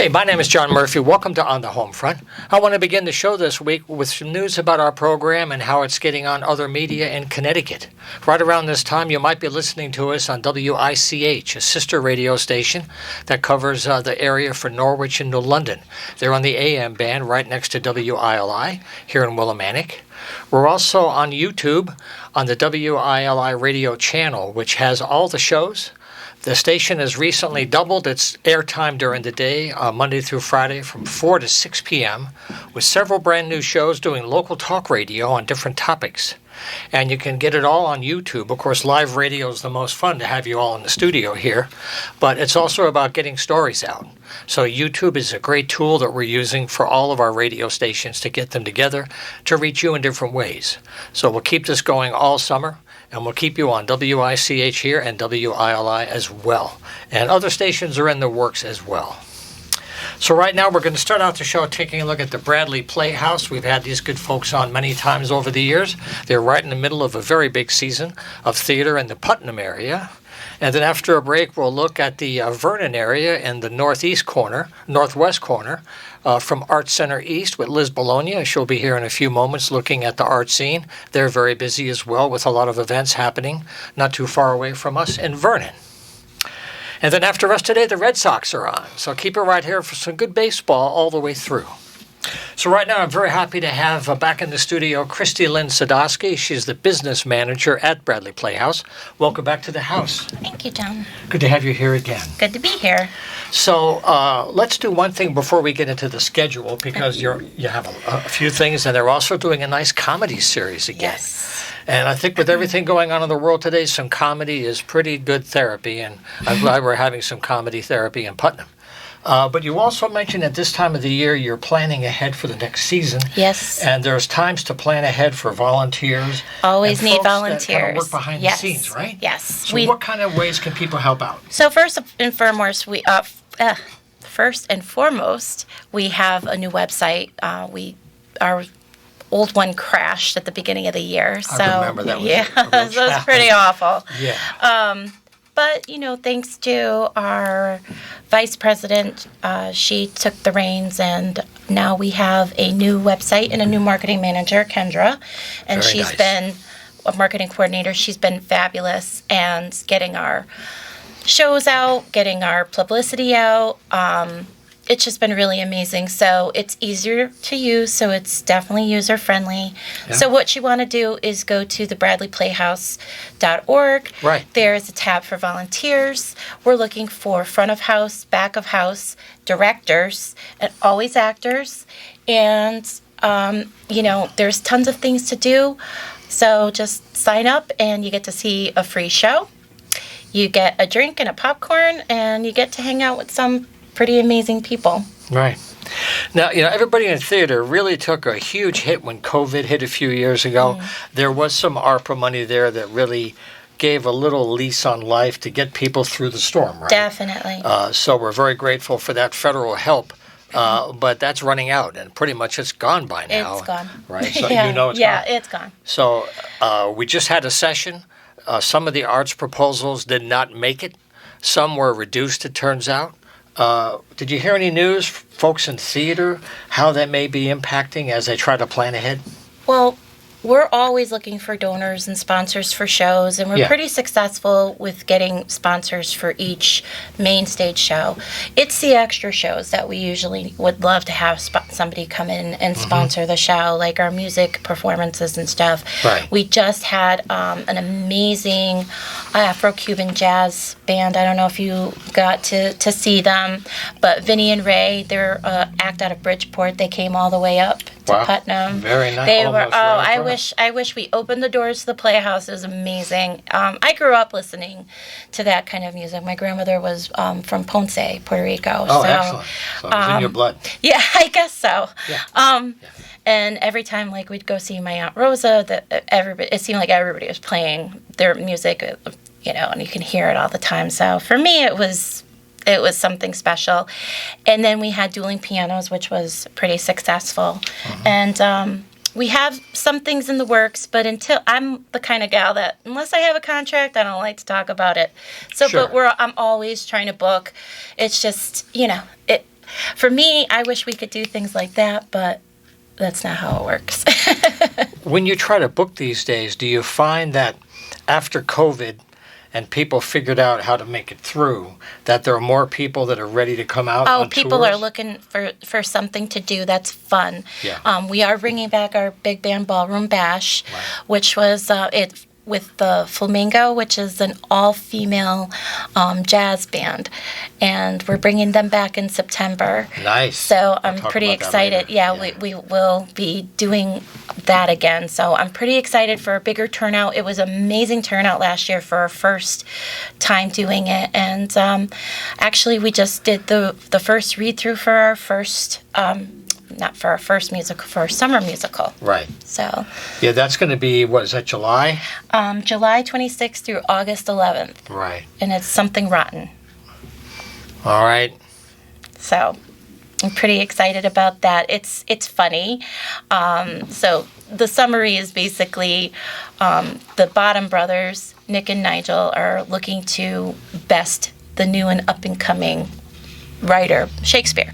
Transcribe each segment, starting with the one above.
Hey, my name is John Murphy. Welcome to On the Homefront. I want to begin the show this week with some news about our program and how it's getting on other media in Connecticut. Right around this time, you might be listening to us on WICH, a sister radio station that covers the area for Norwich and New London. They're on the AM band right next to WILI here in Willimantic. We're also on YouTube on the WILI radio channel, which has all the shows. The station has recently doubled its airtime during the day, Monday through Friday, from 4 to 6 p.m., with several brand new shows doing local talk radio on different topics. And you can get it all on YouTube. Of course, live radio is the most fun to have you all in the studio here, but it's also about getting stories out. So YouTube is a great tool that we're using for all of our radio stations to get them together to reach you in different ways. So we'll keep this going all summer. And we'll keep you on WICH here and WILI as well. And other stations are in the works as well. So right now we're going to start out the show taking a look at the Bradley Playhouse. We've had these good folks on many times over the years. They're right in the middle of a very big season of theater in the Putnam area. And then after a break, we'll look at the Vernon area and the northwest corner, from Arts Center East with Liz Bologna. She'll be here in a few moments looking at the art scene. They're very busy as well with a lot of events happening not too far away from us in Vernon. And then after us today, the Red Sox are on. So keep it right here for some good baseball all the way through. So right now I'm very happy to have back in the studio Kristi Sadosky. She's the business manager at Bradley Playhouse. Welcome back to the house. Thank you, John. Good to have you here again. Good to be here. So let's do one thing before we get into the schedule, because you have a few things, and they're also doing a nice comedy series again. Yes. And I think with everything going on in the world today, some comedy is pretty good therapy, and I'm glad we're having some comedy therapy in Putnam. But you also mentioned at this time of the year you're planning ahead for the next season. Yes. And there's times to plan ahead for volunteers. Always and need folks volunteers. That kind of work behind the scenes, right? Yes. So what kind of ways can people help out? So first and foremost, we have a new website. Our old one crashed at the beginning of the year. So I remember that. So it's pretty awful. Yeah. But, thanks to our vice president, she took the reins, and now we have a new website and a new marketing manager, Kendra. And Very she's nice. been a marketing coordinator. She's been fabulous, and getting our shows out, getting our publicity out. It's just been really amazing. So it's easier to use, so it's definitely user-friendly. Yeah. So what you want to do is go to the bradleyplayhouse.org. Right. There's a tab for volunteers. We're looking for front of house, back of house, directors, and always actors. And, there's tons of things to do. So just sign up, and you get to see a free show. You get a drink and a popcorn, and you get to hang out with some pretty amazing people. Right. Now, everybody in theater really took a huge hit when COVID hit a few years ago. There was some ARPA money there that really gave a little lease on life to get people through the storm, right? Definitely. So we're very grateful for that federal help. But that's running out, and pretty much it's gone by now. It's gone. Right? So yeah. it's gone. Yeah, it's gone. So we just had a session. Some of the arts proposals did not make it. Some were reduced, it turns out. Did you hear any news, folks in theater, how that may be impacting as they try to plan ahead? Well, we're always looking for donors and sponsors for shows, and we're pretty successful with getting sponsors for each main stage show. It's the extra shows that we usually would love to have somebody come in and sponsor the show, like our music performances and stuff. Right. We just had an amazing Afro-Cuban jazz band. I don't know if you got to see them, but Vinny and Ray, they're act out of Bridgeport. They came all the way up to Putnam. Very nice. They were. I wish we opened the doors to the Playhouse. It was amazing. I grew up listening to that kind of music. My grandmother was from Ponce, Puerto Rico. Oh, excellent. So it was in your blood. Yeah, I guess so. Yeah. And every time, we'd go see my Aunt Rosa, it seemed like everybody was playing their music, and you can hear it all the time. So for me, it was something special. And then we had dueling pianos, which was pretty successful. And we have some things in the works, but I'm the kind of gal that unless I have a contract, I don't like to talk about it. So, Sure. But I'm always trying to book. It's just, for me, I wish we could do things like that, but that's not how it works. When you try to book these days, do you find that after COVID and people figured out how to make it through, that there are more people that are ready to come out on people tours? are looking for something to do that's fun. Yeah. We are bringing back our big band ballroom bash, Right. which was it with the Flamingo, which is an all-female jazz band, and we're bringing them back in September. Nice. So I'm We'll talk pretty about that excited. later. Yeah, we will be doing that again. So I'm pretty excited for a bigger turnout. It was amazing turnout last year for our first time doing it, and actually we just did the first read-through for our first. Not for our first musical, for our summer musical. Right. So. Yeah, that's going to be, what, is that July? July 26th through August 11th. Right. And it's Something Rotten. All right. So I'm pretty excited about that. It's funny. So the summary is basically the Bottom brothers, Nick and Nigel, are looking to best the new and up-and-coming writer, Shakespeare.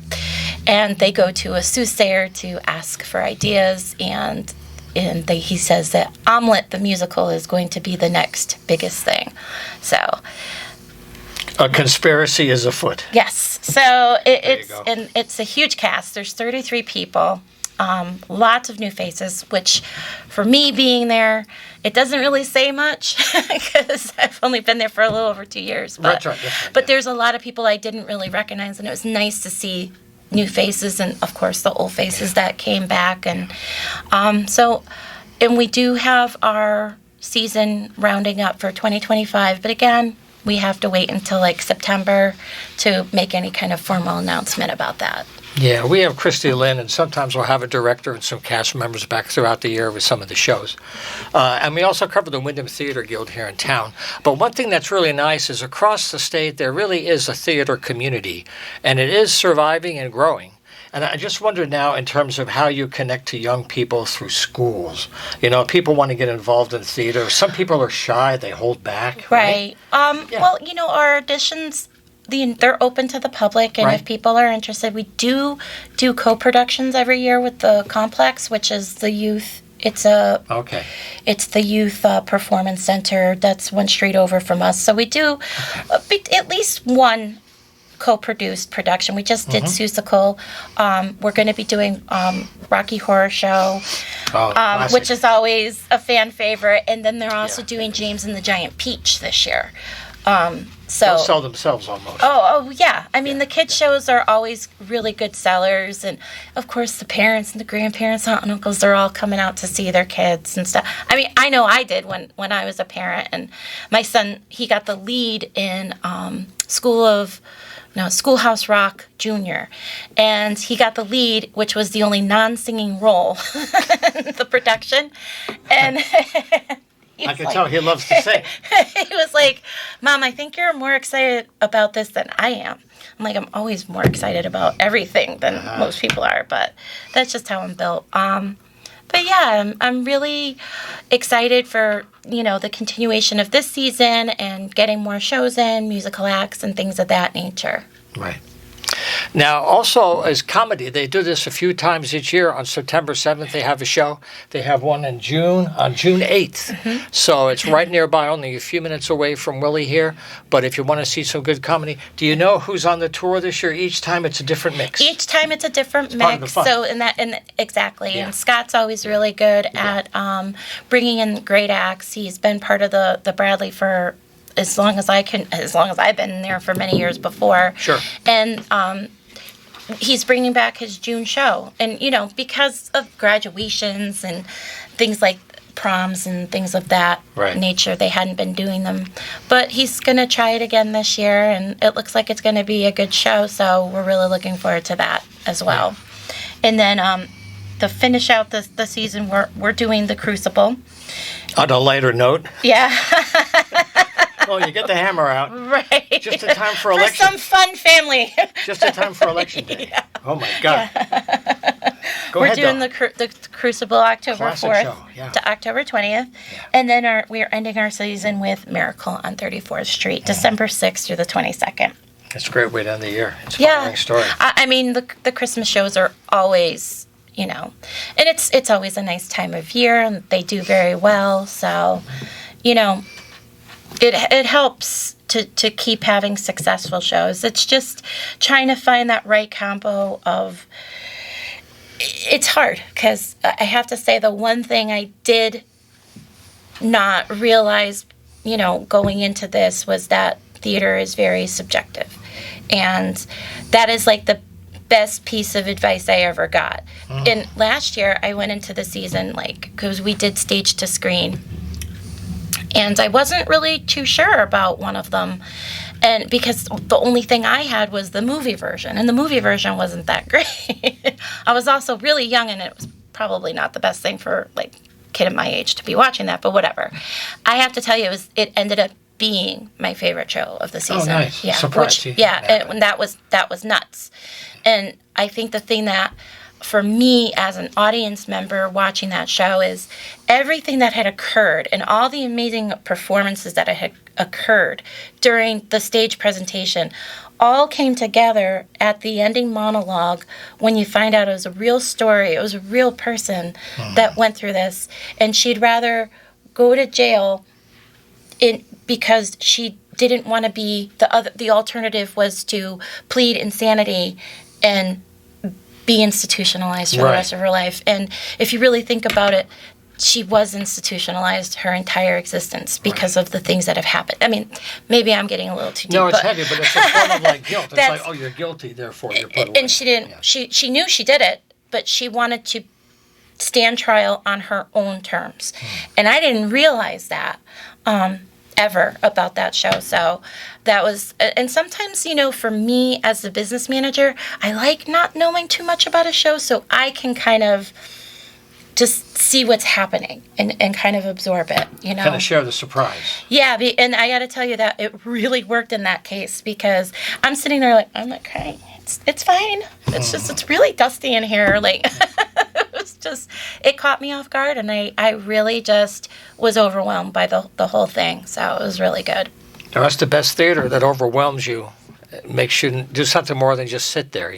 And they go to a soothsayer to ask for ideas, and he says that Omelette the musical is going to be the next biggest thing. So A conspiracy is afoot. yes, so go. it's a huge cast. There's 33 people, lots of new faces. Which, for me being there, it doesn't really say much because I've only been there for a little over 2 years. But, That's right. But there's a lot of people I didn't really recognize, and it was nice to see new faces and, of course, the old faces that came back. And and we do have our season rounding up for 2025. But again, we have to wait until like September to make any kind of formal announcement about that. Yeah, we have Kristi Lynn, and sometimes we'll have a director and some cast members back throughout the year with some of the shows. And we also cover the Wyndham Theater Guild here in town. But one thing that's really nice is across the state, there really is a theater community, and it is surviving and growing. And I just wonder now, in terms of how you connect to young people through schools. You know, people want to get involved in theater. Some people are shy, they hold back. Right. Yeah. Well, our auditions, they're open to the public, and Right. if people are interested, we do co-productions every year with the Complex, which is the youth. It's Okay. It's the youth performance center that's one street over from us. So we do at least one co-produced production. We just did Seussical. We're going to be doing Rocky Horror Show, Classic. which is always a fan favorite. And then they're also Yeah. doing James and the Giant Peach this year. They'll sell themselves almost. Oh, yeah. I mean, the kids' shows are always really good sellers. And, of course, the parents and the grandparents, aunt and uncles, they're all coming out to see their kids and stuff. I mean, I know I did when I was a parent. And my son, he got the lead in Schoolhouse Rock Jr. And he got the lead, which was the only non-singing role in the production. And I can tell he loves to sing. he was like, Mom, I think you're more excited about this than I am. I'm like, I'm always more excited about everything than most people are, but that's just how I'm built. But yeah, I'm really excited for, the continuation of this season and getting more shows in, musical acts, and things of that nature. Right. Now, also, as comedy, they do this a few times each year. On September 7th, they have a show. They have one on June 8th. So it's right nearby, only a few minutes away from Willie here. But if you want to see some good comedy, do you know who's on the tour this year? Each time it's a different mix. Each time it's a different part of the mix. fun. So exactly. Yeah. And Scott's always really good at bringing in great acts. He's been part of the Bradley for as long as I've been there for many years before. Sure. And he's bringing back his June show. And, because of graduations and things like proms and things of that nature, they hadn't been doing them. But he's going to try it again this year, and it looks like it's going to be a good show, so we're really looking forward to that as well. Yeah. And then to finish out the season, we're doing The Crucible. On a lighter note. Yeah. Well, you get the hammer out. Right. Just in time for election. For some fun family. Just in time for election day. Yeah. Oh, my God. Yeah. Go We're ahead, doing though. the Crucible October Classic 4th show, to October 20th. Yeah. And then we're ending our season with Miracle on 34th Street, December 6th through the 22nd. It's a great way to end the year. It's a fun story. I mean, the Christmas shows are always, and it's always a nice time of year, and they do very well. So, it helps to keep having successful shows. It's just trying to find that right combo of. It's hard because I have to say the one thing I did not realize, going into this was that theater is very subjective. And that is like the best piece of advice I ever got. And last year I went into the season because we did stage to screen. And I wasn't really too sure about one of them. And because the only thing I had was the movie version, and the movie version wasn't that great. I was also really young, and it was probably not the best thing for a kid at my age to be watching that, but whatever. I have to tell you, it ended up being my favorite show of the season. Oh, nice. Yeah, Surprised you. Yeah, and that was nuts. And I think the thing that, for me as an audience member watching that show, is everything that had occurred and all the amazing performances that had occurred during the stage presentation all came together at the ending monologue when you find out it was a real story. It was a real person that went through this, and she'd rather go to jail because she didn't want to be the alternative was to plead insanity and be institutionalized for the rest of her life. And if you really think about it, she was institutionalized her entire existence because of the things that have happened. I mean, maybe I'm getting a little too deep. No, it's heavy, but it's a form of guilt. It's you're guilty, therefore you're put away. And she didn't. Yeah. She knew she did it, but she wanted to stand trial on her own terms. And I didn't realize that ever about that show. So that was, and sometimes, for me as a business manager, I like not knowing too much about a show so I can kind of just see what's happening and kind of absorb it, Kind of share the surprise. Yeah, and I got to tell you that it really worked in that case because I'm sitting there I'm like, hey, it's fine. It's just, it's really dusty in here. It caught me off guard, and I really just was overwhelmed by the whole thing. So it was really good. That's the best theater that overwhelms you. It makes you do something more than just sit there,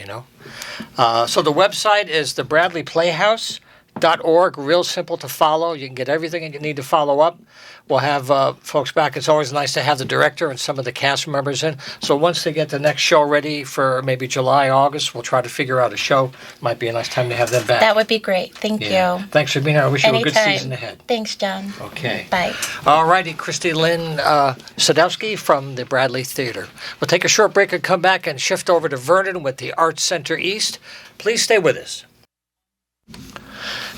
So the website is the BradleyPlayhouse.org. Real simple to follow. You can get everything you need to follow up. We'll have folks back. It's always nice to have the director and some of the cast members in. So once they get the next show ready for maybe July, August, we'll try to figure out a show. Might be a nice time to have them back. That would be great. Thank you. Thanks for being here. I wish you a good Anytime. season ahead. Thanks, John. Okay. Bye. All righty, Kristi Lynn Sadosky from the Bradley Theater. We'll take a short break and come back and shift over to Vernon with the Arts Center East. Please stay with us.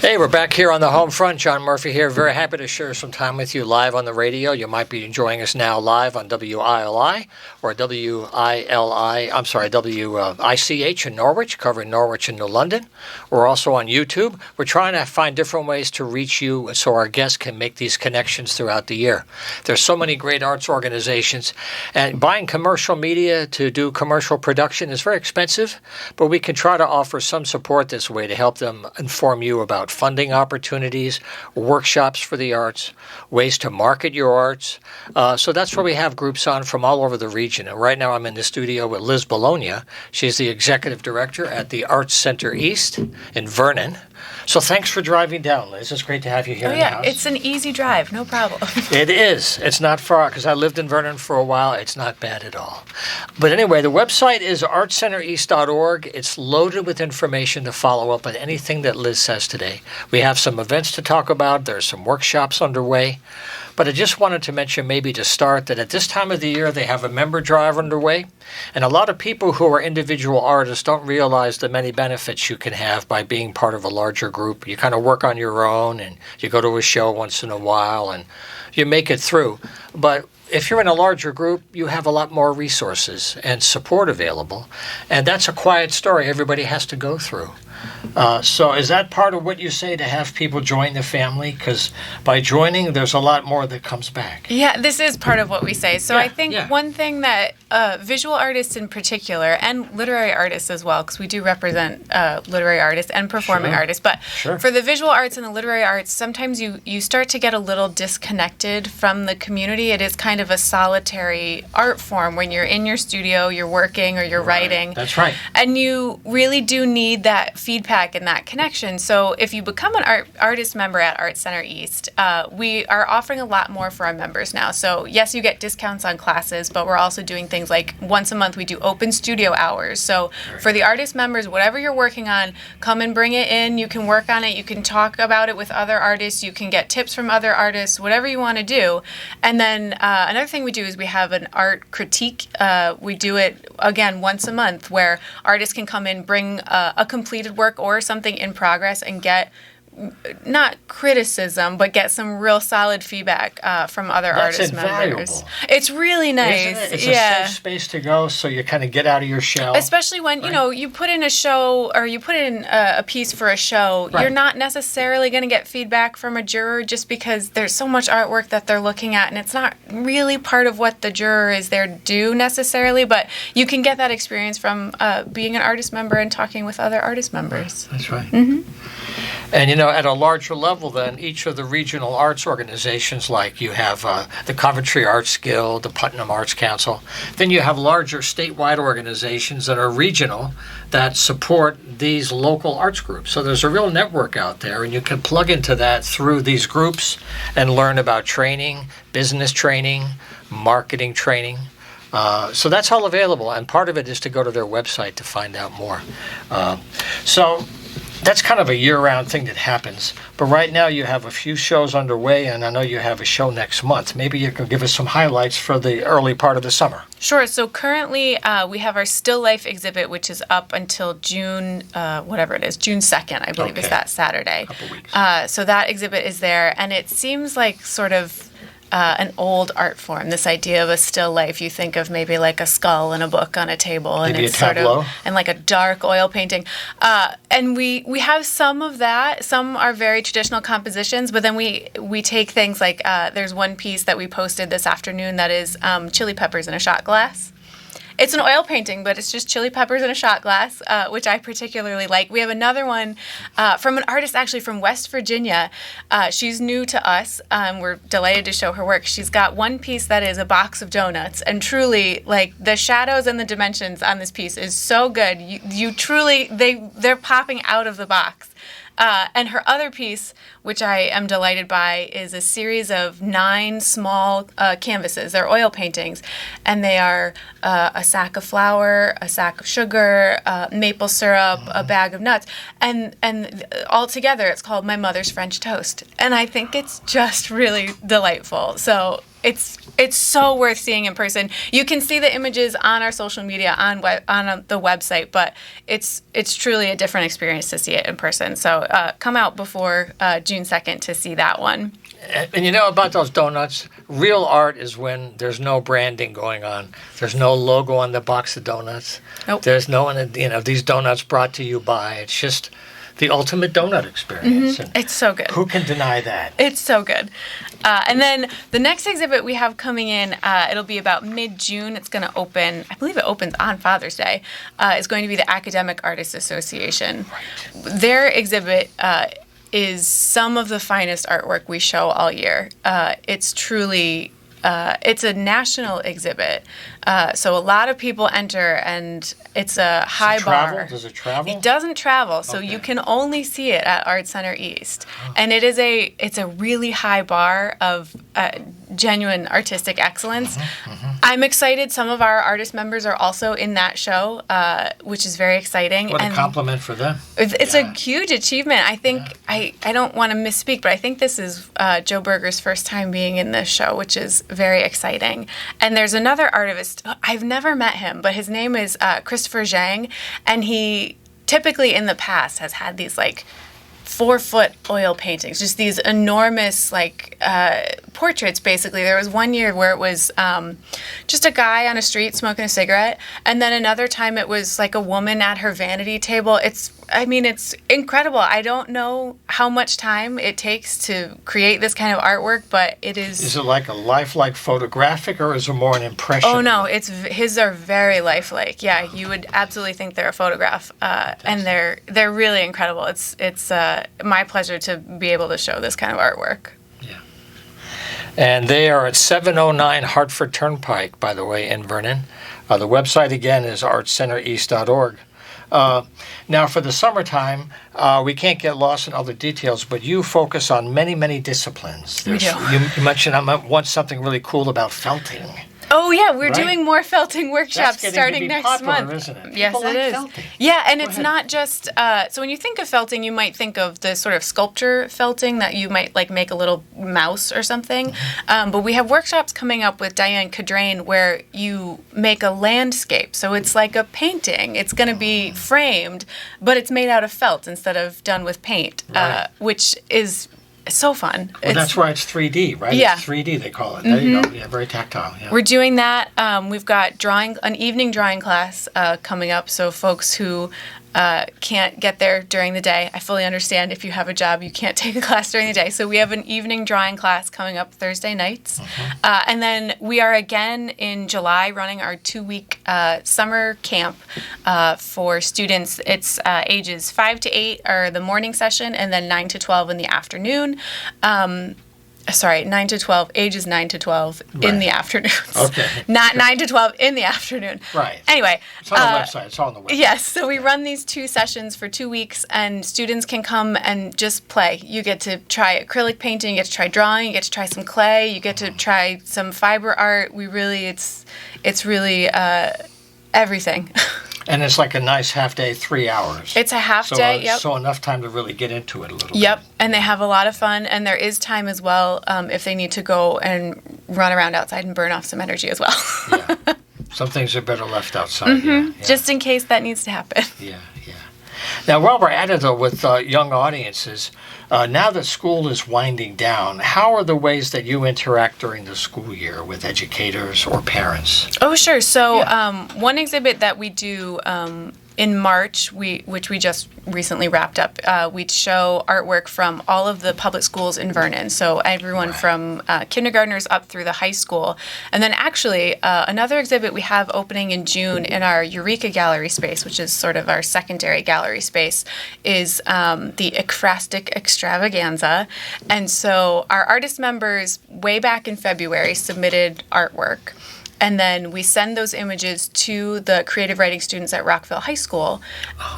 Hey, we're back here on the home front. John Murphy here. Very happy to share some time with you live on the radio. You might be enjoying us now live on WILI or WICH in Norwich, covering Norwich and New London. We're also on YouTube. We're trying to find different ways to reach you so our guests can make these connections throughout the year. There's so many great arts organizations, and buying commercial media to do commercial production is very expensive, but we can try to offer some support this way to help them inform you about funding opportunities, workshops for the arts, ways to market your arts. So that's where we have groups on from all over the region. And right now I'm in the studio with Liz Bologna. She's the executive director at the Arts Center East in Vernon. So thanks for driving down, Liz. It's great to have you here in the house. It's an easy drive, no problem. It is. It's not far, because I lived in Vernon for a while. It's not bad at all. But anyway, the website is artscentereast.org. It's loaded with information to follow up on anything that Liz says today. We have some events to talk about. There's some workshops underway. But I just wanted to mention maybe to start that at this time of the year they have a member drive underway. And a lot of people who are individual artists don't realize the many benefits you can have by being part of a larger group. You kind of work on your own and you go to a show once in a while and you make it through. But if you're in a larger group, you have a lot more resources and support available. And that's a quiet story everybody has to go through. So is that part of what you say, to have people join the family? Because by joining, there's a lot more that comes back. Yeah, this is part of what we say. So Yeah, I think yeah. one thing that visual artists in particular, and literary artists as well, because we do represent literary artists and performing Sure. artists, but Sure. for the visual arts and the literary arts, sometimes you start to get a little disconnected from the community. It is kind of a solitary art form when you're in your studio, you're working or you're writing. That's right. And you really do need that feedback and that connection. So if you become an artist member at Art Center East, we are offering a lot more for our members now. So yes, you get discounts on classes, but we're also doing things like once a month we do open studio hours. So for the artist members, whatever you're working on, come and bring it in. You can work on it. You can talk about it with other artists. You can get tips from other artists, whatever you want to do. And then another thing we do is we have an art critique. We do it, again, once a month, where artists can come in, bring a completed work or something in progress and get not criticism, but get some real solid feedback from other That's artist invaluable. members. It's really nice. Isn't it? It's yeah. a safe space to go, so you kind of get out of your shell. Especially when, you put in a show or you put in a piece for a show, Right. you're not necessarily going to get feedback from a juror just because there's so much artwork that they're looking at, and it's not really part of what the juror is there to do necessarily, but you can get that experience from being an artist member and talking with other artist members. That's right. Mm-hmm. And at a larger level, then, each of the regional arts organizations, like you have the Coventry Arts Guild, the Putnam Arts Council, then you have larger statewide organizations that are regional that support these local arts groups. So there's a real network out there, and you can plug into that through these groups and learn about training, business training, marketing training. So that's all available, and part of it is to go to their website to find out more. So that's kind of a year-round thing that happens. But right now you have a few shows underway, and I know you have a show next month. Maybe you can give us some highlights for the early part of the summer. Sure. So currently we have our Still Life exhibit, which is up until June, June 2nd, I believe is Okay. that Saturday. Couple weeks. So that exhibit is there, and it seems like sort of an old art form. This idea of a still life, you think of maybe like a skull and a book on a table, and Maybe it's a sort tableau? of and like a dark oil painting. And we have some of that. Some are very traditional compositions, but then we take things like there's one piece that we posted this afternoon that is chili peppers in a shot glass. It's an oil painting, but it's just chili peppers in a shot glass, which I particularly like. We have another one from an artist actually from West Virginia. She's new to us. We're delighted to show her work. She's got one piece that is a box of donuts, and truly, like, the shadows and the dimensions on this piece is so good. You truly, they're popping out of the box. And her other piece, which I am delighted by, is a series of 9 small canvases. They're oil paintings, and they are a sack of flour, a sack of sugar, maple syrup, a bag of nuts, and all together it's called My Mother's French Toast. And I think it's just really delightful. So it's so worth seeing in person. You can see the images on our social media, on the website, but it's truly a different experience to see it in person. So come out before June 2nd to see that one. And about those donuts, real art is when there's no branding going on. There's no logo on the box of donuts. Nope. There's no one, these donuts brought to you by. It's just the ultimate donut experience. And It's so good. who can deny that? It's so good. And then the next exhibit we have coming in, it'll be about mid-June. It's going to open, I believe it opens on Father's Day. It's going to be the Academic Artists Association. Right. Their exhibit is some of the finest artwork we show all year. It's truly, it's a national exhibit. So a lot of people enter, and it's a high bar. Does it travel? It doesn't travel, so Okay. you can only see it at Art Center East. And it's a really high bar of genuine artistic excellence. I'm excited. Some of our artist members are also in that show, which is very exciting. What a And compliment for them. it's a huge achievement. I think, I don't want to misspeak, but I think this is Joe Berger's first time being in this show, which is very exciting. And there's another artist, I've never met him, but his name is Christopher Zhang, and he typically in the past has had these like 4-foot oil paintings, just these enormous portraits, basically. There was one year where it was just a guy on a street smoking a cigarette, and then another time it was like a woman at her vanity table. It's incredible. I don't know how much time it takes to create this kind of artwork, but it is... Is it like a lifelike photographic, or is it more an impression? Oh, no, his are very lifelike. Yeah, you would absolutely think they're a photograph, and they're really incredible. It's my pleasure to be able to show this kind of artwork. Yeah. And they are at 709 Hartford Turnpike, by the way, in Vernon. The website, again, is artcentereast.org. Now, for the summertime, we can't get lost in other details, but you focus on many, many disciplines. We do. You mentioned once something really cool about felting. Oh, yeah, we're Right? doing more felting workshops That's getting starting to be next popular, month. isn't it? Yes, People it like is. felting. Yeah, and Go it's ahead. not just, so when you think of felting, you might think of the sort of sculpture felting that you might like make a little mouse or something. But we have workshops coming up with Diane Cadrain where you make a landscape. So it's like a painting. It's going to be framed, but it's made out of felt instead of done with paint, Right. which is so fun. Well, that's why it's 3D, right? Yeah. It's 3D, they call it. There you go. Yeah, very tactile. Yeah. We're doing that. We've got an evening drawing class coming up. So folks who can't get there during the day, I fully understand if you have a job, you can't take a class during the day. So we have an evening drawing class coming up Thursday nights. And then we are again in July running our 2-week summer camp for students. It's ages 5 to 8 are the morning session, and then 9 to 12 in the afternoon. 9 to 12, ages 9 to 12 in Right. the afternoons. Okay. Not 9 to 12 in the afternoon. Right. Anyway. It's on the website. It's all on the website. Yes, so we run these 2 sessions for 2 weeks, and students can come and just play. You get to try acrylic painting, you get to try drawing, you get to try some clay, you get to try some fiber art. It's really everything. And it's like a nice half day, 3 hours. It's a half day, yep. So enough time to really get into it a little Yep, bit. and they have a lot of fun, and there is time as well if they need to go and run around outside and burn off some energy as well. Yeah. Some things are better left outside. Yeah. Just in case that needs to happen. Yeah. Now, while we're at it, though, with young audiences, now that school is winding down, how are the ways that you interact during the school year with educators or parents? Oh, sure. So one exhibit that we do in March, which we just recently wrapped up, we show artwork from all of the public schools in Vernon. So everyone from kindergartners up through the high school. And then actually another exhibit we have opening in June in our Eureka Gallery space, which is sort of our secondary gallery space, is the Ekphrastic Extravaganza. And so our artist members way back in February submitted artwork. And then we send those images to the creative writing students at Rockville High School.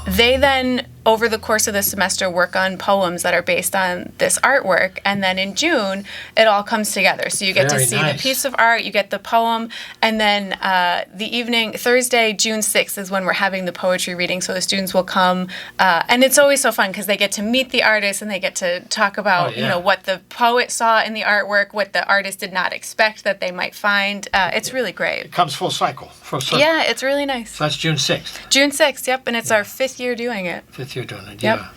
They then, over the course of the semester, work on poems that are based on this artwork. And then in June, it all comes together. So you get Very to see nice. the piece of art, you get the poem, and then the evening, Thursday, June 6th, is when we're having the poetry reading. So the students will come. And it's always so fun because they get to meet the artist and they get to talk about what the poet saw in the artwork, what the artist did not expect that they might find. It's really great. It comes full cycle. Yeah, it's really nice. So that's June 6th. June 6th, yep, and it's our 5th year doing it. 5th year doing it, Yep. yeah.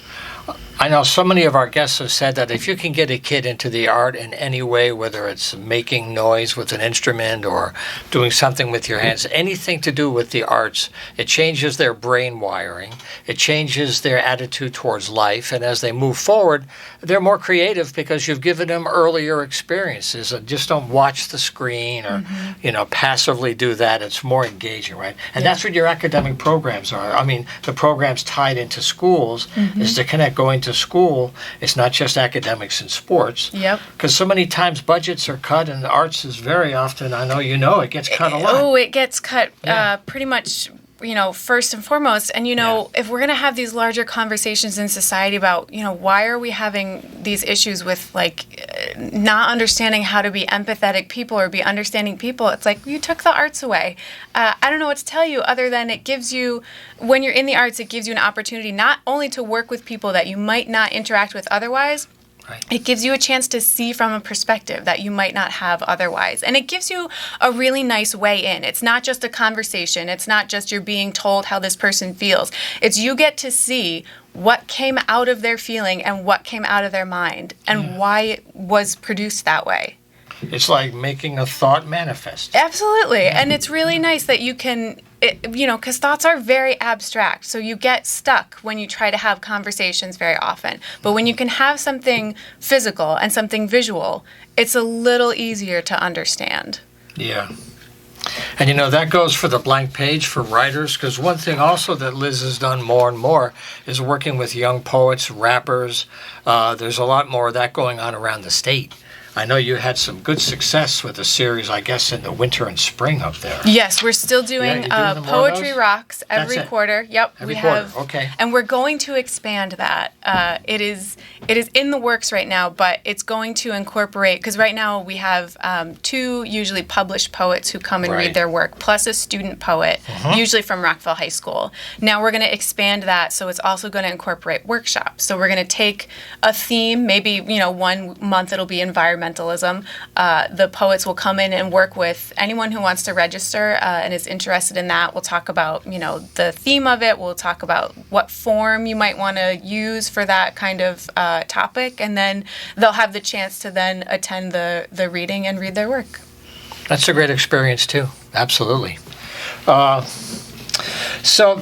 I know so many of our guests have said that if you can get a kid into the art in any way, whether it's making noise with an instrument or doing something with your hands, anything to do with the arts, it changes their brain wiring, it changes their attitude towards life, and as they move forward, they're more creative because you've given them earlier experiences. And just don't watch the screen or, passively do that. It's more engaging, right? And that's what your academic programs are. I mean, the programs tied into schools is to connect going to school. It's not just academics and sports. Yep. Because so many times budgets are cut, and the arts is very often, I know it gets cut a lot. Oh, it gets cut Yeah. pretty much, first and foremost. And, if we're going to have these larger conversations in society about, why are we having these issues with, not understanding how to be empathetic people or be understanding people, it's like, you took the arts away. I don't know what to tell you other than it gives you, when you're in the arts, it gives you an opportunity not only to work with people that you might not interact with otherwise, Right. it gives you a chance to see from a perspective that you might not have otherwise. And it gives you a really nice way in. It's not just a conversation. It's not just you're being told how this person feels. It's you get to see what came out of their feeling and what came out of their mind and why it was produced that way. It's like making a thought manifest. Absolutely. And it's really nice that you can, because thoughts are very abstract. So you get stuck when you try to have conversations very often. But when you can have something physical and something visual, it's a little easier to understand. Yeah. And that goes for the blank page for writers, because one thing also that Liz has done more and more is working with young poets, rappers. There's a lot more of that going on around the state. I know you had some good success with a series, I guess, in the winter and spring up there. Yes, we're still doing, Poetry Rocks every quarter. Yep, every quarter. Okay. And we're going to expand that. It is in the works right now, but it's going to incorporate, because right now we have 2 usually published poets who come and read their work, plus a student poet, usually from Rockville High School. Now we're going to expand that, so it's also going to incorporate workshops. So we're going to take a theme, maybe 1 month it'll be environmental. The poets will come in and work with anyone who wants to register and is interested in that. We'll talk about, the theme of it. We'll talk about what form you might want to use for that kind of topic. And then they'll have the chance to then attend the reading and read their work. That's a great experience, too. Absolutely. So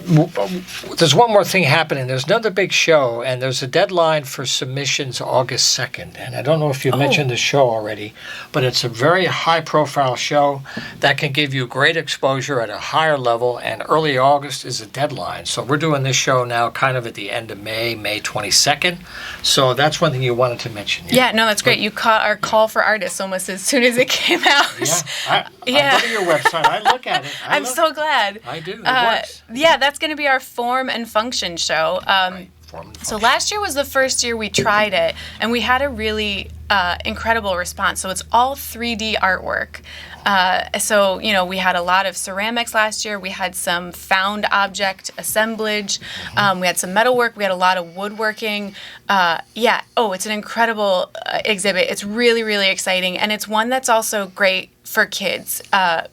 there's one more thing happening. There's another big show, and there's a deadline for submissions August 2nd. And I don't know if you mentioned the show already, but it's a very high-profile show that can give you great exposure at a higher level, and early August is a deadline. So we're doing this show now kind of at the end of May 22nd. So that's one thing you wanted to mention. Yeah, no, that's great. You caught our call for artists almost as soon as it came out. I go to your website. I look at it. I'm so glad. I do. It works. Yeah, that's going to be our form and function show. So last year was the first year we tried it, and we had a really incredible response. So it's all 3D artwork. So we had a lot of ceramics last year. We had some found object assemblage. We had some metalwork. We had a lot of woodworking. It's an incredible exhibit. It's really, really exciting, and it's one that's also great for kids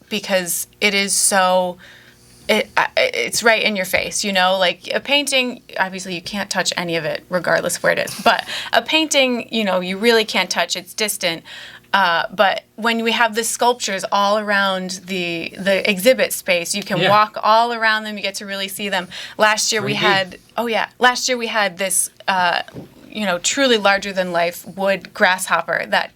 because it is so... It's right in your face, like a painting, obviously you can't touch any of it regardless of where it is, but a painting, you really can't touch, it's distant. But when we have the sculptures all around the exhibit space, you can walk all around them, you get to really see them. Last year we had this truly larger than life wood grasshopper that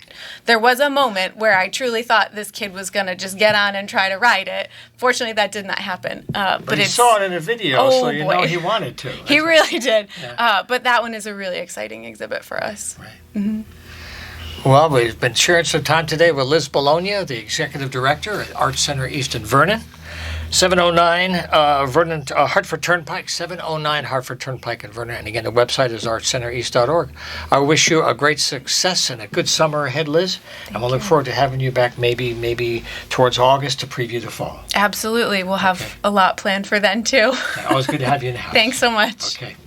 there was a moment where I truly thought this kid was going to just get on and try to ride it. Fortunately, that did not happen. But he saw it in a video, so you know he wanted to. He really did. Yeah. But that one is a really exciting exhibit for us. Right. Mm-hmm. Well, we've been sharing some time today with Liz Bologna, the Executive Director at Arts Center East in Vernon. 709 Vernon, Hartford Turnpike, 709 Hartford Turnpike in Vernon. And again, the website is artscentereast.org. I wish you a great success and a good summer ahead, Liz. And we'll look forward to having you back maybe towards August to preview the fall. Absolutely. We'll have a lot planned for then, too. Always good to have you in the house. Thanks so much. Okay.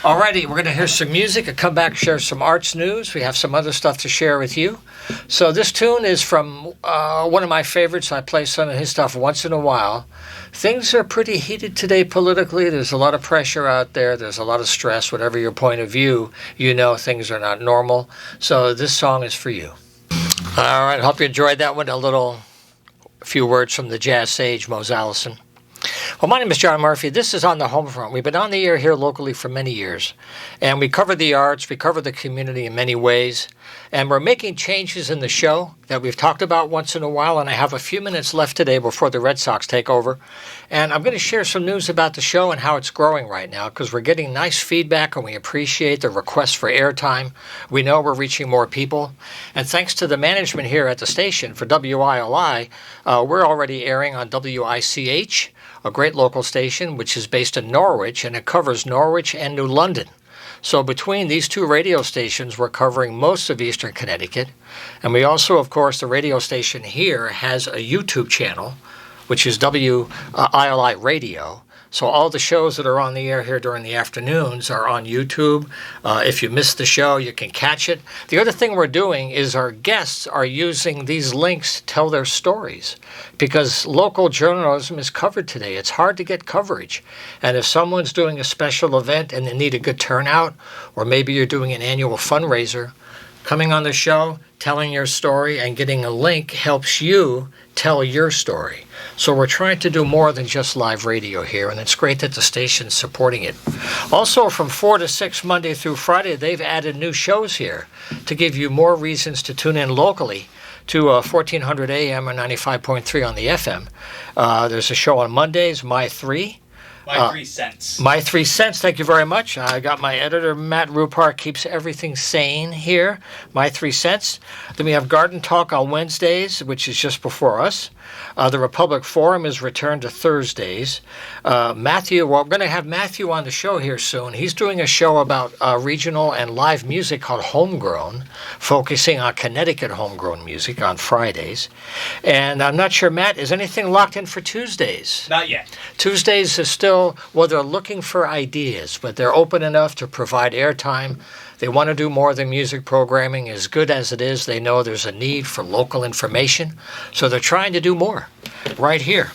Alrighty, we're going to hear some music and come back, share some arts news. We have some other stuff to share with you. So this tune is from one of my favorites. I play some of his stuff once in a while. Things are pretty heated today politically. There's a lot of pressure out there. There's a lot of stress. Whatever your point of view, things are not normal. So this song is for you. All right, hope you enjoyed that one. A few words from the jazz sage, Mose Allison. Well, my name is John Murphy. This is On the Homefront. We've been on the air here locally for many years, and we cover the arts, we cover the community in many ways, and we're making changes in the show that we've talked about once in a while, and I have a few minutes left today before the Red Sox take over, and I'm going to share some news about the show and how it's growing right now, because we're getting nice feedback, and we appreciate the requests for airtime. We know we're reaching more people, and thanks to the management here at the station for WILI, we're already airing on WICH, a great local station which is based in Norwich, and it covers Norwich and New London. So between these two radio stations, we're covering most of eastern Connecticut. And we also, of course, the radio station here has a YouTube channel, which is WILI Radio. So all the shows that are on the air here during the afternoons are on YouTube. If you missed the show, you can catch it. The other thing we're doing is our guests are using these links to tell their stories, because local journalism is covered today. It's hard to get coverage. And if someone's doing a special event and they need a good turnout, or maybe you're doing an annual fundraiser, Coming on the show, telling your story, and getting a link helps you tell your story. So we're trying to do more than just live radio here, and it's great that the station's supporting it. Also, from 4 to 6 Monday through Friday, they've added new shows here to give you more reasons to tune in locally to 1400 AM or 95.3 on the FM. There's a show on Mondays, My 3. My 3 cents. My 3 cents, thank you very much. I got my editor, Matt Rupar, keeps everything sane here. My 3 cents. Then we have Garden Talk on Wednesdays, which is just before us. The Republic Forum is returned to Thursdays. Matthew, well, we're going to have Matthew on the show here soon. He's doing a show about regional and live music called Homegrown, focusing on Connecticut homegrown music on Fridays. And I'm not sure, Matt, is anything locked in for Tuesdays? Not yet. Tuesdays is still, well, they're looking for ideas, but they're open enough to provide airtime. They want to do more of the music programming. As good as it is, they know there's a need for local information. So they're trying to do more right here.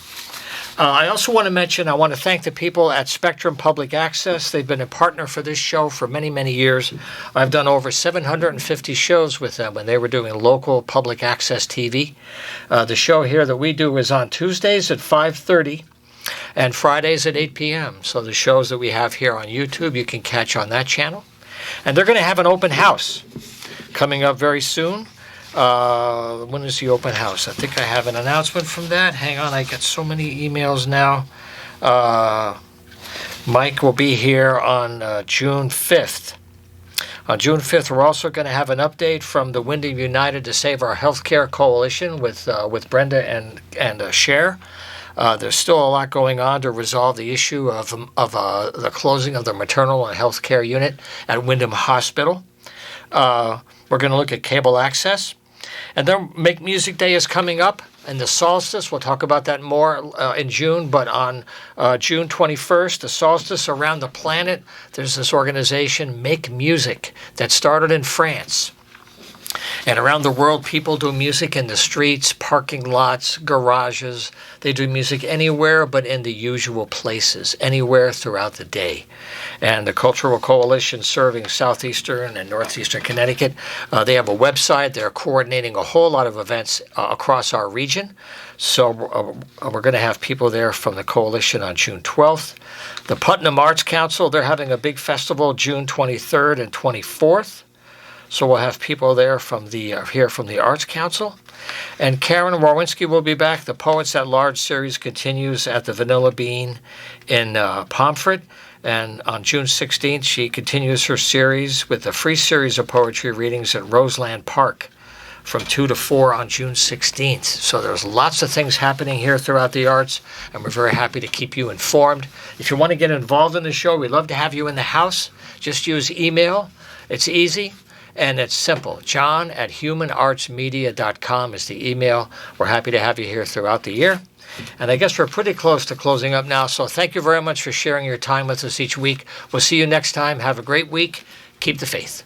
I also want to mention, I want to thank the people at Spectrum Public Access. They've been a partner for this show for many, many years. I've done over 750 shows with them when they were doing local public access TV. The show here that we do is on Tuesdays at 5:30. And Fridays at 8 p.m. So the shows that we have here on YouTube, you can catch on that channel. And they're going to have an open house coming up very soon. When is the open house? I think I have an announcement from that. Hang on, I get so many emails now. Mike will be here on June 5th. On June 5th, we're also going to have an update from the Wyndham United to Save Our Healthcare Coalition with Brenda and Cher. There's still a lot going on to resolve the issue of the closing of the maternal and health care unit at Wyndham Hospital. We're going to look at cable access. And then Make Music Day is coming up, and the solstice, we'll talk about that more in June, but on June 21st, the solstice around the planet, there's this organization, Make Music, that started in France. And around the world, people do music in the streets, parking lots, garages. They do music anywhere but in the usual places, anywhere throughout the day. And the Cultural Coalition serving southeastern and northeastern Connecticut, they have a website. They're coordinating a whole lot of events across our region. So we're going to have people there from the coalition on June 12th. The Putnam Arts Council, they're having a big festival June 23rd and 24th. So we'll have people there from here from the Arts Council. And Karen Warwinski will be back. The Poets at Large series continues at the Vanilla Bean in Pomfret. And on June 16th, she continues her series with a free series of poetry readings at Roseland Park from 2 to 4 on June 16th. So there's lots of things happening here throughout the arts, and we're very happy to keep you informed. If you want to get involved in the show, we'd love to have you in the house. Just use email. It's easy. And it's simple. John@humanartsmedia.com is the email. We're happy to have you here throughout the year. And I guess we're pretty close to closing up now. So thank you very much for sharing your time with us each week. We'll see you next time. Have a great week. Keep the faith.